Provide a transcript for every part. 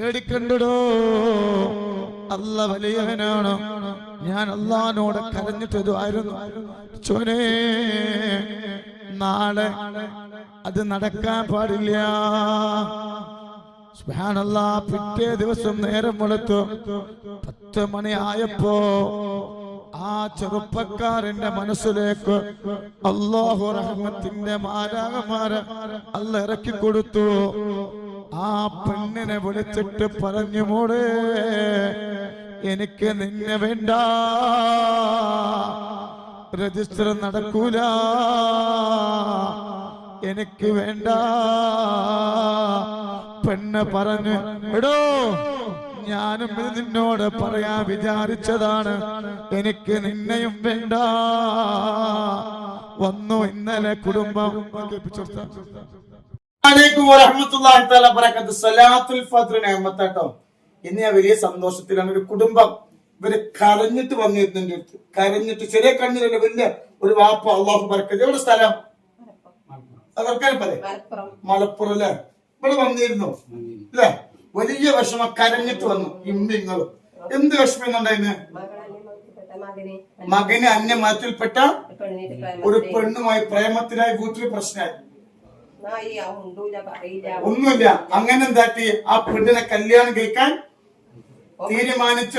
പേടിക്കണ്ടടോ, അല്ല വലിയവനാണ്. ഞാൻ അള്ളാഹിനോട് കരഞ്ഞിട്ടതായിരുന്നു, ചോനെ നാളെ അത് നടക്കാൻ പാടില്ല. സുബ്ഹാനല്ലാഹ്. പിറ്റേ ദിവസം നേരം വെളുത്തു 10 മണിയായപ്പോ ആ ചെറുപ്പക്കാരന്റെ മനസ്സിലേക്ക് അല്ലാഹു റഹ്മത്തിന്റെ മാലാഖമാരെ അല്ല ഇറക്കി കൊടുത്തു. ആ പെണ്ണിനെ വിളിച്ചിട്ട് പറഞ്ഞു, മോളെ എനിക്ക് നിന്നെ വേണ്ട, രജിസ്റ്റർ നടക്കൂല, എനിക്ക് വേണ്ട. പെണ്ണ് പറഞ്ഞു, എടോ ഞാനും ഇത് നിന്നോട് പറയാൻ വിചാരിച്ചതാണ്, എനിക്ക് നിന്നെയും വേണ്ട. വന്നു ഇന്നലെ കുടുംബം. ഇന്ന് ഞാൻ വലിയ സന്തോഷത്തിലാണ്. ഒരു കുടുംബം ഇവര് കരഞ്ഞിട്ട് വന്നിരുന്നു, കരഞ്ഞിട്ട് ചെറിയ കണ്ണിലല്ല, വലിയ ഒരു വാപ്പ. അള്ളാഹു ബർക്കത്ത്. എവിടെ സ്ഥലം? മലപ്പുറം അല്ലേ? ഇവിടെ വന്നിരുന്നു അല്ലേ? വലിയ വിഷമം, കരഞ്ഞിട്ട് വന്നു. ഇമ്മിങ്ങളും എന്ത് വിഷമം ഉണ്ടായിരുന്നു? മകന് അന്യമതത്തിൽപ്പെട്ട ഒരു പെണ്ണുമായി പ്രേമത്തിനായി വീട്ടിൽ പ്രശ്നമായി. ഒന്നുമില്ല. അങ്ങനെ എന്താക്കി ആ പെണ്ണിനെ കല്യാണം കഴിക്കാൻ തീരുമാനിച്ച്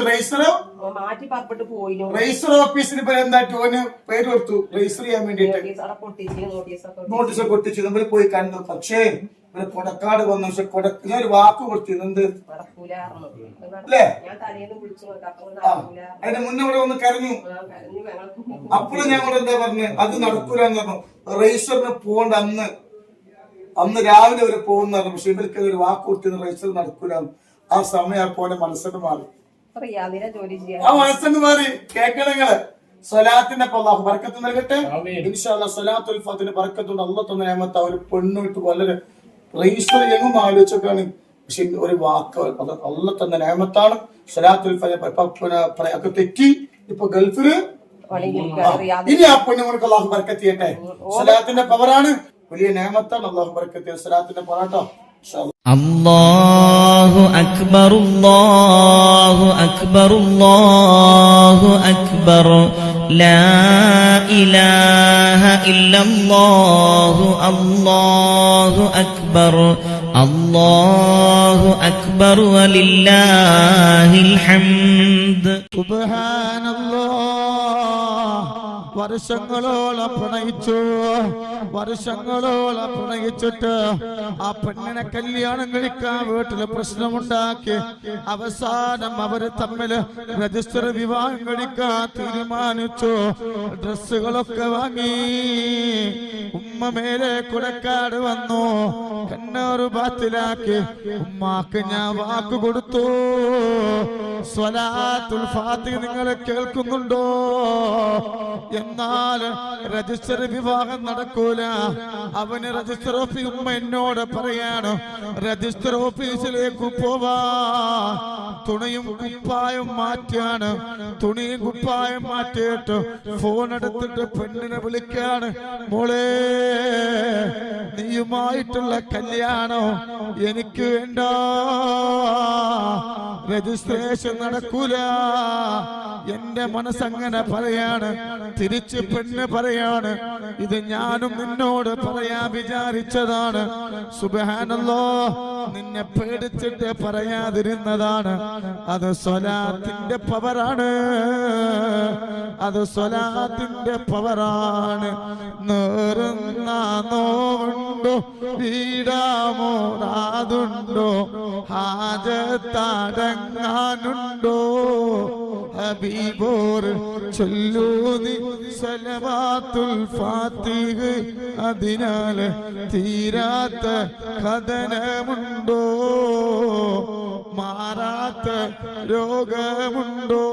രജിസ്റ്റർ ഓഫീസിൽ എന്താക്കി ഓന് പേര് കൊടുത്തു, രജിസ്റ്റർ ചെയ്യാൻ വേണ്ടിട്ട് നോട്ടീസ് കൊട്ടിച്ചു. നമ്മൾ പോയി കണ്ടു. പക്ഷേ ഇവിടെ കൊടക്കാട് വന്നു. പക്ഷെ ഞാൻ ഒരു വാക്ക് കൊടുത്തിരുന്നു, എന്ത് അല്ലേ? അതിന്റെ മുന്നേ ഇവിടെ വന്ന് കരഞ്ഞു. അപ്പോഴും ഞാൻ ഇവിടെ എന്താ പറഞ്ഞു, അത് നടക്കൂലെന്ന് പറഞ്ഞു. രജിസ്റ്ററിന് പോകണ്ട, അന്ന് രാവിലെ വരെ പോകുന്ന. പക്ഷെ ഇവർക്ക് ഒരു വാക്ക് കൊടുത്തിരുന്നു, രജിസ്റ്റർ നടക്കൂല. ആ സമയം പോലെ മനസ്സങ്ങ് മാറി. ആ മനസ്സങ്ങ് മാറി. കേൾക്കണങ്ങള് സ്വലാത്തിന്റെ അല്ലാഹു ബർക്കത്ത് നൽകട്ടെ. ഇൻഷാ അല്ലാഹ് സ്വലാത്തുൽ ഫാത്തിഹയുടെ ബർക്കത്തുണ്ട്. അല്ലാഹു തന്ന നിഅമത്ത്. ഒരു പെണ്ണിട്ട് വളരെ രജിസ്റ്റർ എങ്ങും ആലോചിച്ചൊക്കെയാണ്. പക്ഷെ ഒരു വാക്ക് അല്ലാഹു തന്ന നിഅമത്താണ്. സ്വലാത്തുൽ ഫാത്തിഹ തെറ്റി ഇപ്പൊ ഗൾഫില്. ഇനി ആ പെണ്ണുങ്ങൾക്ക് അല്ലാഹു ബർക്കത്ത് ചെയ്യട്ടെ. സ്വലാത്തിന്റെ പവറാണ്, വലിയ നിഅമത്താണ്. അല്ലാഹു ബർക്കത്ത് ചെയ്യട്ടെ. സ്വലാത്തിന്റെ പവറാട്ടോ. അല്ലാഹു അക്ബർ അല്ലാഹു അക്ബർ അല്ലാഹു അക്ബർ ലാ ഇലാഹ ഇല്ലല്ലാഹു അല്ലാഹു അക്ബർ അല്ലാഹു അക്ബർ വലില്ലാഹിൽ ഹംദ്. സുബ്ഹാനല്ലാഹ്. വർഷങ്ങളോളം പ്രണയിച്ചിട്ട് ആ പെണ്ണിനെ കല്യാണം കഴിക്കാൻ വീട്ടില് പ്രശ്നമുണ്ടാക്കി അവസാനം അവര് തമ്മില് രജിസ്റ്റർ വിവാഹം കഴിക്കാൻ തീരുമാനിച്ചു. ഡ്രസ്സുകളൊക്കെ വാങ്ങി. ഉമ്മ മേലെ കുടക്കാട് വന്നു, കണ്ണൂർ ബാത്തിലാക്കി. ഉമ്മാക്ക് ഞാൻ വാക്ക് കൊടുത്തു, സ്വലാത്തുൽ ഫാത്തിഹ നിങ്ങൾ കേൾക്കുന്നുണ്ടോ? എന്നാൽ രജിസ്റ്റർ വിവാഹം നടക്കൂല. അവന് രജിസ്റ്റർ ഓഫീസ്. ഉമ്മ എന്നോട് പറയാണ്, രജിസ്റ്റർ ഓഫീസിലേക്ക് പോവാ. തുണിയും കുപ്പായം മാറ്റിയാണ്. തുണിയും കുപ്പായം മാറ്റിയിട്ട് ഫോൺ എടുത്തിട്ട് പെണ്ണിനെ വിളിക്കാണ്, മോളെ നീയുമായിട്ടുള്ള കല്യാണം എനിക്ക് വേണ്ട, രജിസ്ട്രേഷൻ നടക്കൂല. എന്റെ മനസ്സങ്ങനെ പറയാണ്. തിരിച്ച് പെണ്ണ് പറയാണ്, ഇത് ഞാനും നിന്നോട് പറയാൻ വിചാരിച്ചതാണ്. സുബ്ഹാനല്ലാഹ്, നിന്നെ പേടിച്ചിട്ട് പറയാതിരുന്നതാണ്. അത് സ്വലാത്തിന്റെ പവറാണ്, അത് സ്വലാത്തിന്റെ പവറാണ്. നേറുന്ന നോവുണ്ടോ, വീടാമോറാതുണ്ടോ, ഹാജത്തടങ്ങാനുണ്ടോ, ഹബീബോർ ചൊല്ലൂനി സലവാത്തുൽ ഫാത്തിഹ. അതിനാൽ തീരാത്ത കഥനമുണ്ടോ, മാറാത്ത രോഗമുണ്ടോ?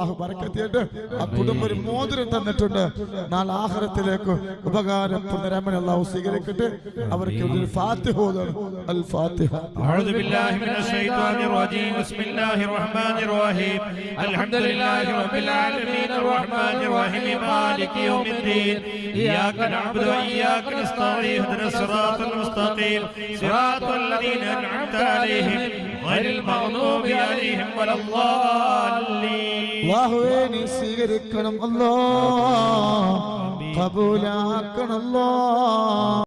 അള്ളാഹു ബർക്കത്ത്. ആ കുടുംബം ഒരു മോതിരം തന്നിട്ടുണ്ട്. നാളെ ആഖിറത്തിലേക്ക് ഉപകാരപ്പെടുന്ന രമണ അള്ളാഹു സ്വീകരിക്കട്ടെ. അവർക്ക് ഒരു ഫാത്തിഹ ഓതണം. അൽ ഫാത്തിഹ. أعوذ بالله من الشيطان الرجيم بسم الله الرحمن الرحيم الحمد لله رب العالمين الرحمن الرحيم مالك يوم الدين إياك نعبد وإياك نستعين اهدنا الصراط المستقيم صراط الذين أنعمت عليهم غير المغضوب عليهم ولا الضالين അല്ലാഹുവേ നീ സ്വീകരിക്കണം അല്ലാഹ്, ഖബൂലാക്കണം അല്ലാഹ്.